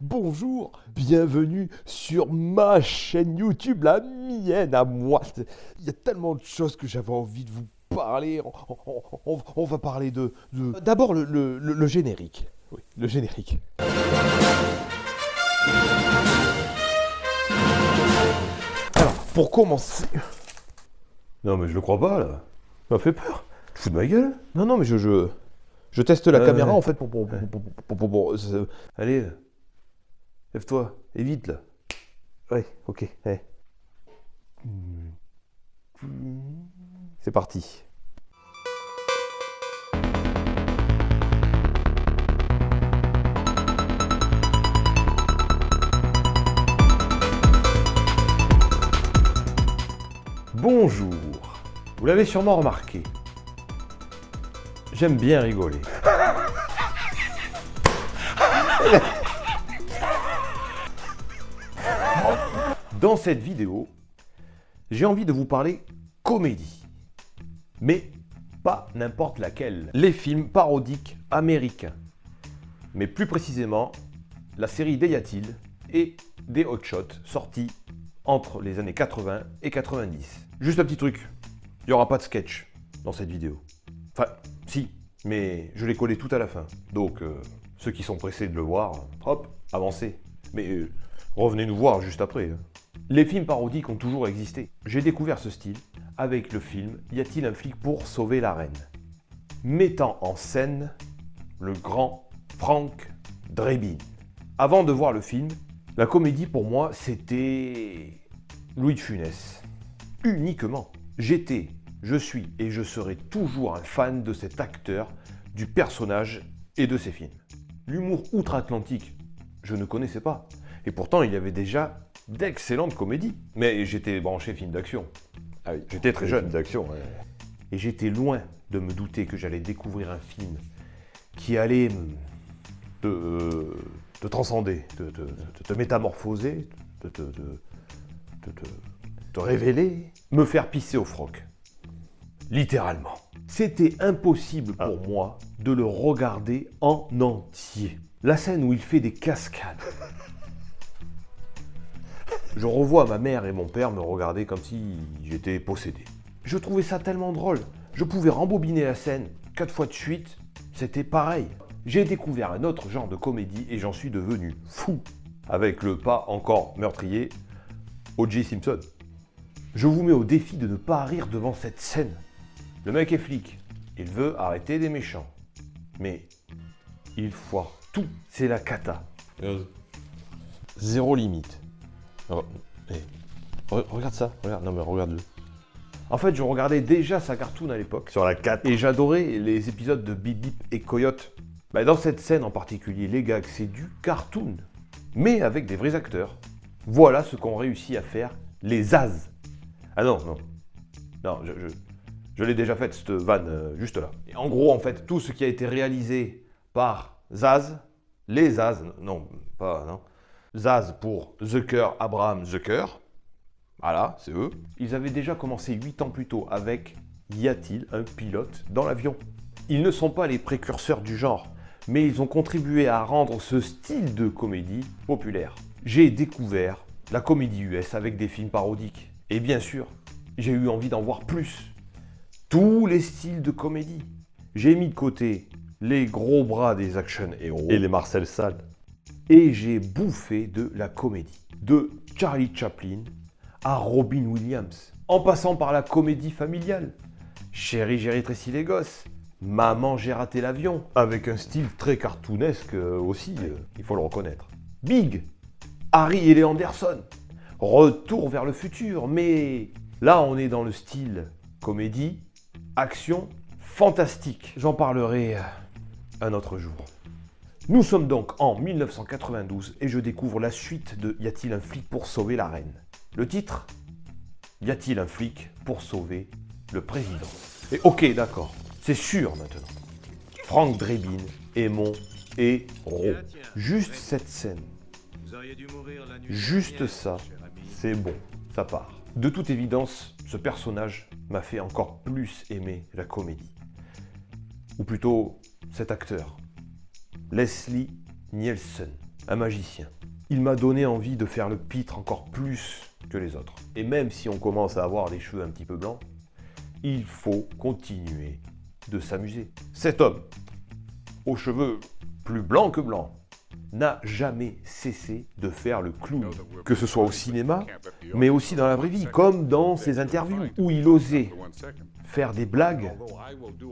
Bonjour, bienvenue sur ma chaîne YouTube, la mienne à moi. Il y a tellement de choses que j'avais envie de vous parler. On va parler D'abord le générique. Oui, le générique. Alors, pour commencer... Non mais je le crois pas là. Ça m'a fait peur. Tu te fous de ma gueule? Non, non, mais je teste la caméra ouais. en fait Allez, là. Lève-toi, et vite là. Ouais, ok, ouais. C'est parti. Bonjour. Vous l'avez sûrement remarqué. J'aime bien rigoler. Dans cette vidéo, j'ai envie de vous parler comédie. Mais pas n'importe laquelle. Les films parodiques américains. Mais plus précisément, la série des Y a-t-il et des Hot Shots sortis entre les années 80 et 90. Juste un petit truc, il n'y aura pas de sketch dans cette vidéo. Enfin, si, mais je l'ai collé tout à la fin. Donc, ceux qui sont pressés de le voir, hop, avancez. Mais revenez nous voir juste après. Les films parodiques ont toujours existé. J'ai découvert ce style avec le film Y a-t-il un flic pour sauver la reine, mettant en scène le grand Frank Drebin. Avant de voir le film, la comédie pour moi c'était Louis de Funès. Uniquement. J'étais, je suis et je serai toujours un fan de cet acteur, du personnage et de ses films. L'humour outre-Atlantique, je ne connaissais pas. Et pourtant il y avait déjà d'excellentes comédies. Mais j'étais branché film d'action. Ah oui, J'étais très jeune. d'action, ouais. Et j'étais loin de me douter que j'allais découvrir un film qui allait te transcender, te métamorphoser, te révéler, me faire pisser au froc. Littéralement. C'était impossible pour moi de le regarder en entier. La scène où il fait des cascades. Je revois ma mère et mon père me regarder comme si j'étais possédé. Je trouvais ça tellement drôle. Je pouvais rembobiner la scène 4 fois de suite. C'était pareil. J'ai découvert un autre genre de comédie et j'en suis devenu fou. Avec le pas encore meurtrier, O.J. Simpson. Je vous mets au défi de ne pas rire devant cette scène. Le mec est flic. Il veut arrêter des méchants. Mais il foire tout. C'est la cata. Zéro limite. Regarde ça, regarde, non mais regarde-le. En fait, je regardais déjà sa cartoon à l'époque. Sur la 4. Et j'adorais les épisodes de Bip Bip et Coyote. Dans cette scène en particulier, les gags, c'est du cartoon. Mais avec des vrais acteurs. Voilà ce qu'ont réussi à faire les Zaz. Ah non, non. Non, je l'ai déjà faite, cette vanne, juste là. Et en gros, en fait, tout ce qui a été réalisé par Zaz, les Zaz, non, pas, non. Zaz pour Zucker, Abraham Zucker. Voilà, c'est eux. Ils avaient déjà commencé 8 ans plus tôt avec Y a-t-il un pilote dans l'avion? Ils ne sont pas les précurseurs du genre, mais ils ont contribué à rendre ce style de comédie populaire. J'ai découvert la comédie US avec des films parodiques. Et bien sûr, j'ai eu envie d'en voir plus. Tous les styles de comédie. J'ai mis de côté les gros bras des action héros. Et les Marcel Sall. Et j'ai bouffé de la comédie. De Charlie Chaplin à Robin Williams. En passant par la comédie familiale. Chérie, j'ai rétréci les gosses. Maman, j'ai raté l'avion. Avec un style très cartoonesque aussi, il faut le reconnaître. Big, Harry et Lee Anderson. Retour vers le futur, mais là on est dans le style comédie, action, fantastique. J'en parlerai un autre jour. Nous sommes donc en 1992 et je découvre la suite de Y a-t-il un flic pour sauver la reine? Le titre? Y a-t-il un flic pour sauver le président? Et ok, d'accord, c'est sûr maintenant. Frank Drebin est mon héros. Juste cette scène, juste ça, c'est bon, ça part. De toute évidence, ce personnage m'a fait encore plus aimer la comédie. Ou plutôt, cet acteur. Leslie Nielsen. un magicien. Il m'a donné envie de faire le pitre encore plus que les autres. Et même si on commence à avoir les cheveux un petit peu blancs, il faut continuer de s'amuser. Cet homme, aux cheveux plus blancs que blancs, n'a jamais cessé de faire le clown, que ce soit au cinéma, mais aussi dans la vraie vie, comme dans ses interviews, où il osait faire des blagues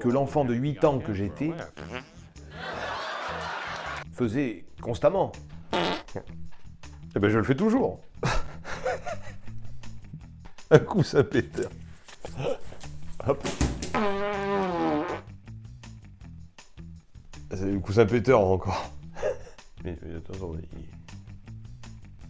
que l'enfant de 8 ans que j'étais faisait constamment. Eh ben je le fais toujours. Un coup Saint-Péter. Hop. C'est le coup Saint-Péter encore. Mais attends,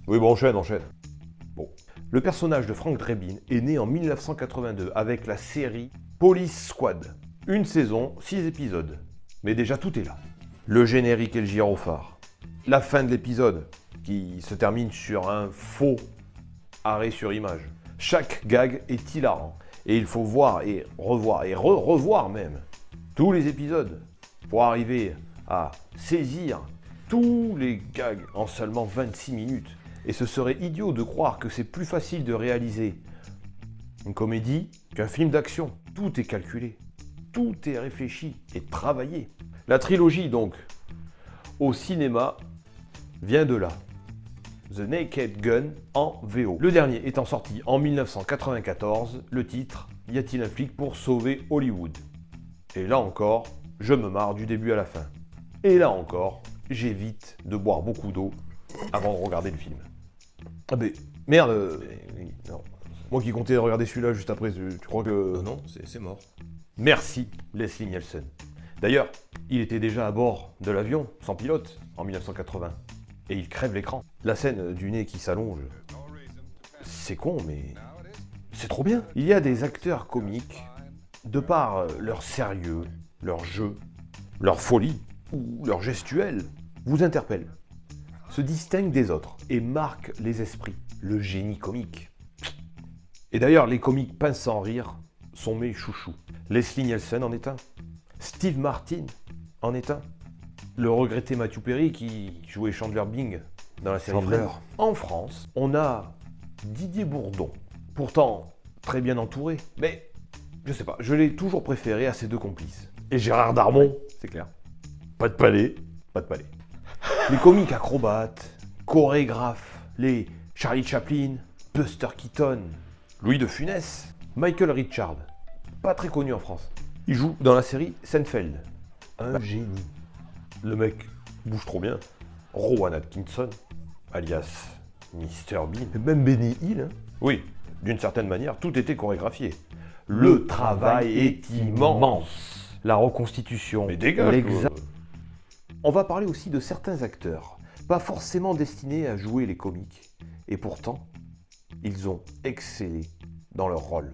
oui, bon, enchaîne. Bon. Le personnage de Frank Drebin est né en 1982 avec la série Police Squad. Une saison, 6 épisodes. Mais déjà tout est là. Le générique et le gyrophare. La fin de l'épisode, qui se termine sur un faux arrêt sur image. Chaque gag est hilarant. Et il faut voir et revoir et revoir même tous les épisodes pour arriver à saisir tous les gags en seulement 26 minutes. Et ce serait idiot de croire que c'est plus facile de réaliser une comédie qu'un film d'action. Tout est calculé, tout est réfléchi et travaillé. La trilogie donc, au cinéma, vient de là. The Naked Gun en VO. Le dernier étant sorti en 1994, le titre « Y a-t-il un flic pour sauver Hollywood ?» Et là encore, je me marre du début à la fin. Et là encore, j'évite de boire beaucoup d'eau avant de regarder le film. Ah mais merde, non. Moi qui comptais regarder celui-là juste après, tu crois que... Non, c'est mort. Merci Leslie Nielsen. D'ailleurs, il était déjà à bord de l'avion, sans pilote, en 1980. Et il crève l'écran. La scène du nez qui s'allonge, c'est con, mais c'est trop bien. Il y a des acteurs comiques, de par leur sérieux, leur jeu, leur folie, ou leur gestuelle, vous interpellent, se distinguent des autres et marquent les esprits, le génie comique. Et d'ailleurs, les comiques pince sans rire sont mes chouchous. Leslie Nielsen en est un. Steve Martin en est un. Le regretté Matthew Perry qui jouait Chandler Bing dans la série Chandler. Friends. En France, on a Didier Bourdon, pourtant très bien entouré, mais je sais pas, je l'ai toujours préféré à ses deux complices. Et Gérard Darmon, c'est clair. Pas de palais, pas de palais. Les comiques acrobates, chorégraphes, les Charlie Chaplin, Buster Keaton, Louis de Funès, Michael Richards, pas très connu en France. Il joue dans la série Seinfeld. Un génie. Le mec bouge trop bien. Rowan Atkinson, alias Mr Bean. Et même Benny Hill, hein. Oui, d'une certaine manière, tout était chorégraphié. Le travail est immense. La reconstitution. Mais dégage, l'exa- toi. On va parler aussi de certains acteurs, pas forcément destinés à jouer les comiques. Et pourtant, ils ont excellé dans leur rôle.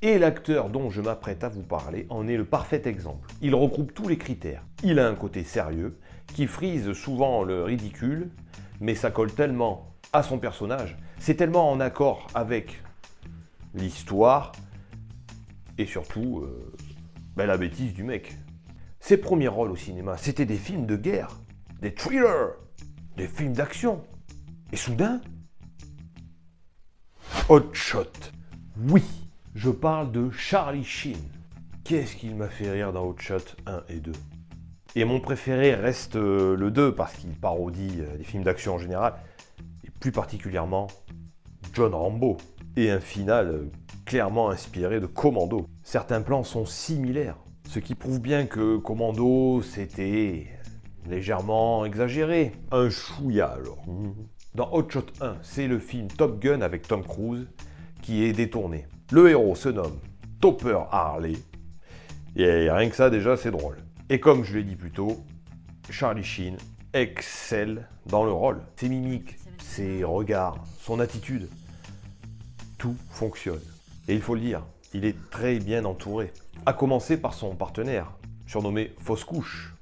Et l'acteur dont je m'apprête à vous parler en est le parfait exemple. Il regroupe tous les critères. Il a un côté sérieux, qui frise souvent le ridicule, mais ça colle tellement à son personnage, c'est tellement en accord avec l'histoire, et surtout, la bêtise du mec. Ses premiers rôles au cinéma, c'était des films de guerre, des thrillers, des films d'action. Et soudain, Hot Shot. Oui, je parle de Charlie Sheen. Qu'est-ce qu'il m'a fait rire dans Hot Shot 1 et 2. Et mon préféré reste le 2 parce qu'il parodie les films d'action en général, et plus particulièrement John Rambo. Et un final clairement inspiré de Commando. Certains plans sont similaires, ce qui prouve bien que Commando c'était légèrement exagéré. Un chouïa alors. Dans Hot Shot 1, c'est le film Top Gun avec Tom Cruise qui est détourné. Le héros se nomme Topper Harley, et rien que ça déjà c'est drôle. Et comme je l'ai dit plus tôt, Charlie Sheen excelle dans le rôle. Ses mimiques, ses regards, son attitude, tout fonctionne. Et il faut le dire, il est très bien entouré. À commencer par son partenaire, surnommé Fausse Couche,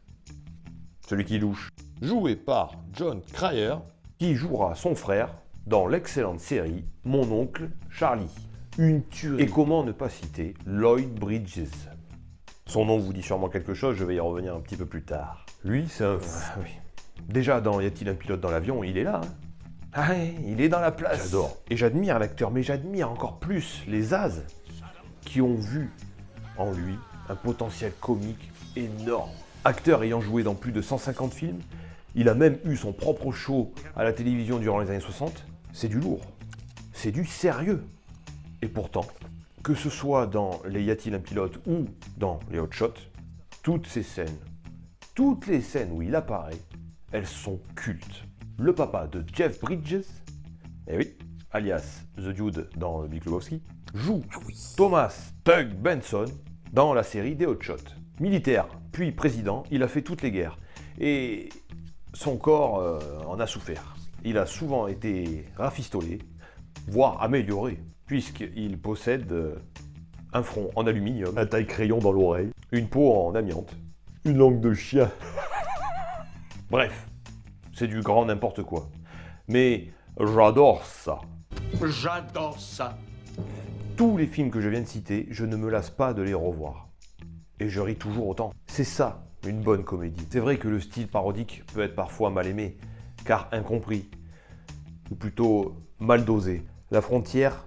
celui qui louche, joué par John Cryer, qui jouera son frère dans l'excellente série Mon oncle Charlie. Une tuerie. Et comment ne pas citer Lloyd Bridges. Son nom vous dit sûrement quelque chose, je vais y revenir un petit peu plus tard. Lui, c'est un fou. Oui. Déjà, dans Y a-t-il un pilote dans l'avion, il est là. Ah ouais, il est dans la place. J'adore. Et j'admire l'acteur, mais j'admire encore plus les As qui ont vu en lui un potentiel comique énorme. Acteur ayant joué dans plus de 150 films, il a même eu son propre show à la télévision durant les années 60. C'est du lourd, c'est du sérieux. Et pourtant, que ce soit dans les Y a-t-il un pilote ou dans les Hot Shots, toutes ces scènes, toutes les scènes où il apparaît, elles sont cultes. Le papa de Jeff Bridges, eh oui, alias The Dude dans Big Lebowski, joue Thomas Tug Benson dans la série des Hot Shots. Militaire, puis président, il a fait toutes les guerres. Et son corps en a souffert. Il a souvent été rafistolé, voire amélioré, puisqu'il possède un front en aluminium, Un taille-crayon dans l'oreille. une peau en amiante. Une langue de chien. Bref, c'est du grand n'importe quoi. Mais j'adore ça. J'adore ça. Tous les films que je viens de citer, je ne me lasse pas de les revoir. Et je ris toujours autant. C'est ça, une bonne comédie. C'est vrai que le style parodique peut être parfois mal aimé, car incompris, ou plutôt mal dosé. La frontière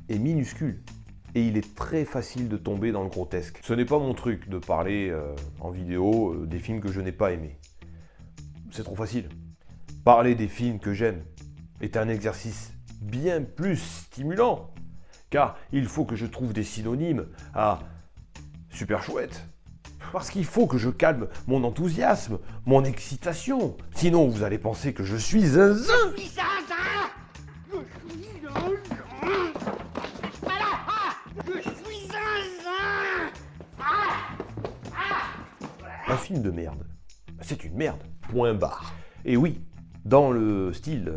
est minuscule, et il est très facile de tomber dans le grotesque. Ce n'est pas mon truc de parler en vidéo des films que je n'ai pas aimés. C'est trop facile. Parler des films que j'aime est un exercice bien plus stimulant, car il faut que je trouve des synonymes à super chouette. Parce qu'il faut que je calme mon enthousiasme, mon excitation. Sinon, vous allez penser que je suis zinzin. Un film de merde, c'est une merde. Point barre. Et oui, dans le style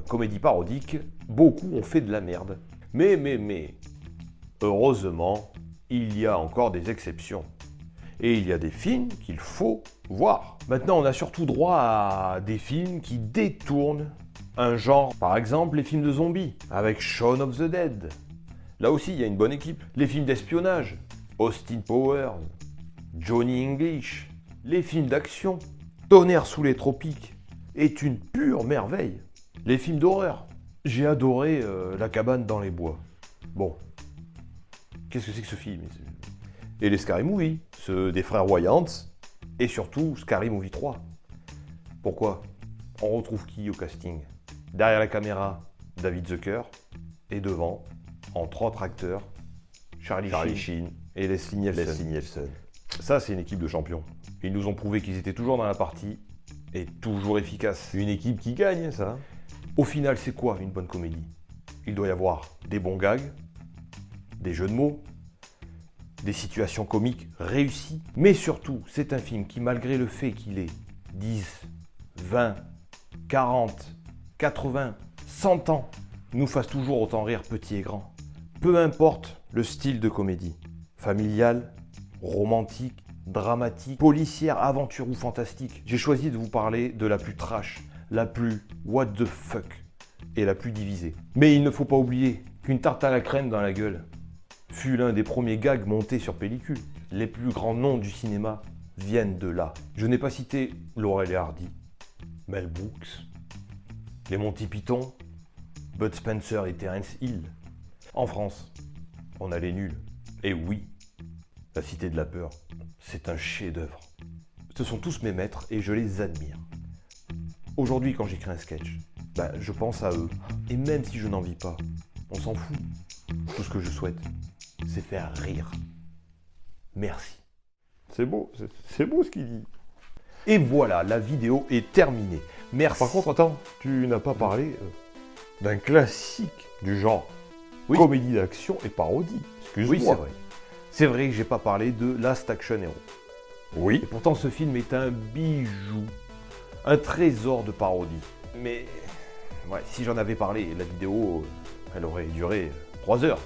comédie parodique, beaucoup ont fait de la merde. Mais, heureusement, il y a encore des exceptions. Et il y a des films qu'il faut voir. Maintenant, on a surtout droit à des films qui détournent un genre. Par exemple, les films de zombies, avec Shaun of the Dead. Là aussi, il y a une bonne équipe. Les films d'espionnage, Austin Powers, Johnny English. Les films d'action, Tonnerre sous les tropiques, est une pure merveille. Les films d'horreur, j'ai adoré La cabane dans les bois. Bon, qu'est-ce que c'est que ce film? Et les Scary Movie, ceux des frères Wayans, et surtout Scary Movie 3. Pourquoi? On retrouve qui au casting? Derrière la caméra, David Zucker, et devant, entre autres acteurs, Charlie Sheen et Leslie Nielsen. Ça, c'est une équipe de champions. Ils nous ont prouvé qu'ils étaient toujours dans la partie et toujours efficaces. Une équipe qui gagne, ça. Au final, c'est quoi une bonne comédie? Il doit y avoir des bons gags, des jeux de mots, des situations comiques réussies, mais surtout, c'est un film qui, malgré le fait qu'il ait 10, 20, 40, 80, 100 ans, nous fasse toujours autant rire petit et grand. Peu importe le style de comédie, familiale, romantique, dramatique, policière, aventure ou fantastique, j'ai choisi de vous parler de la plus trash, la plus what the fuck et la plus divisée. Mais il ne faut pas oublier qu'une tarte à la crème dans la gueule fut l'un des premiers gags montés sur pellicule. Les plus grands noms du cinéma viennent de là. Je n'ai pas cité Laurel et Hardy, Mel Brooks, les Monty Python, Bud Spencer et Terence Hill. En France, on a les nuls. Et oui, La Cité de la Peur, c'est un chef-d'œuvre. Ce sont tous mes maîtres et je les admire. Aujourd'hui, quand j'écris un sketch, je pense à eux. Et même si je n'en vis pas, on s'en fout. Tout ce que je souhaite, c'est faire rire. Merci. C'est beau ce qu'il dit. Et voilà, la vidéo est terminée. Merci. Par contre, attends, tu n'as pas parlé d'un classique du genre Oui. comédie d'action et parodie. Excuse-moi. Oui, c'est vrai. C'est vrai que j'ai pas parlé de Last Action Hero. Oui. Et pourtant, ce film est un bijou, un trésor de parodie. Mais ouais, si j'en avais parlé, la vidéo, elle aurait duré 3 heures.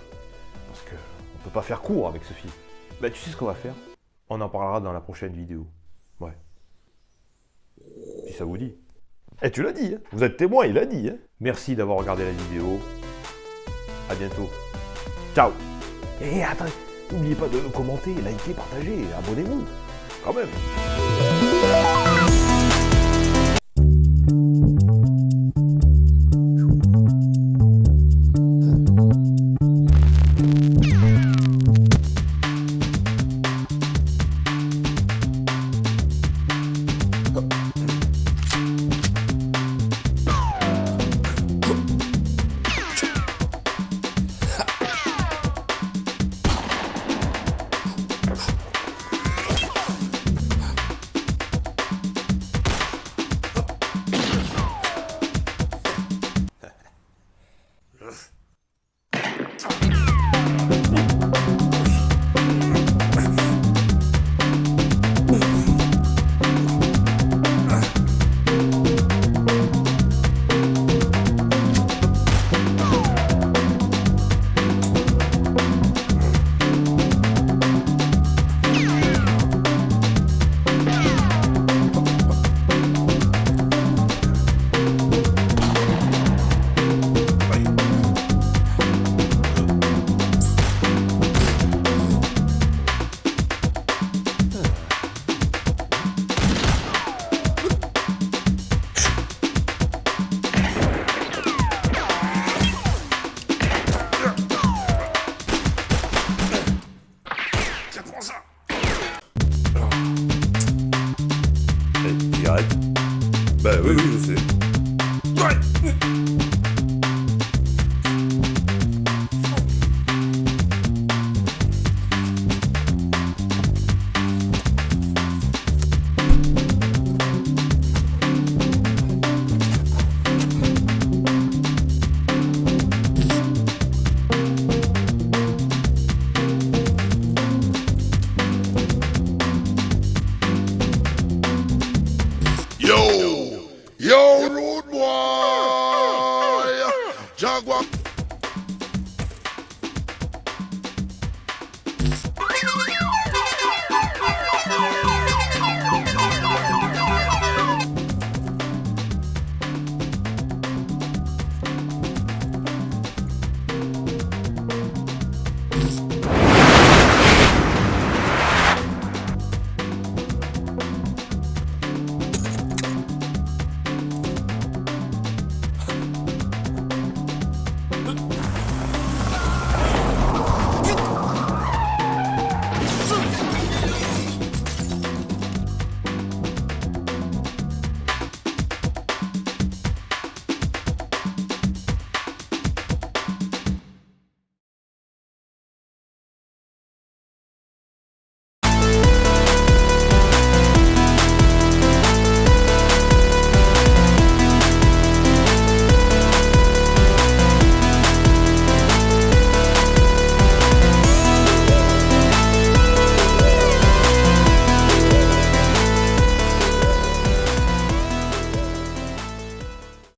Parce qu'on ne peut pas faire court avec ce film. Tu sais ce qu'on va faire? On en parlera dans la prochaine vidéo. Ouais. Si ça vous dit. Et tu l'as dit, hein. Vous êtes témoin, il a dit. Hein. Merci d'avoir regardé la vidéo. À bientôt. Ciao. Et attendez, n'oubliez pas de commenter, liker, partager, abonnez-vous. Quand même. Bah oui, oui, je sais. Ouais. Yo, road boy!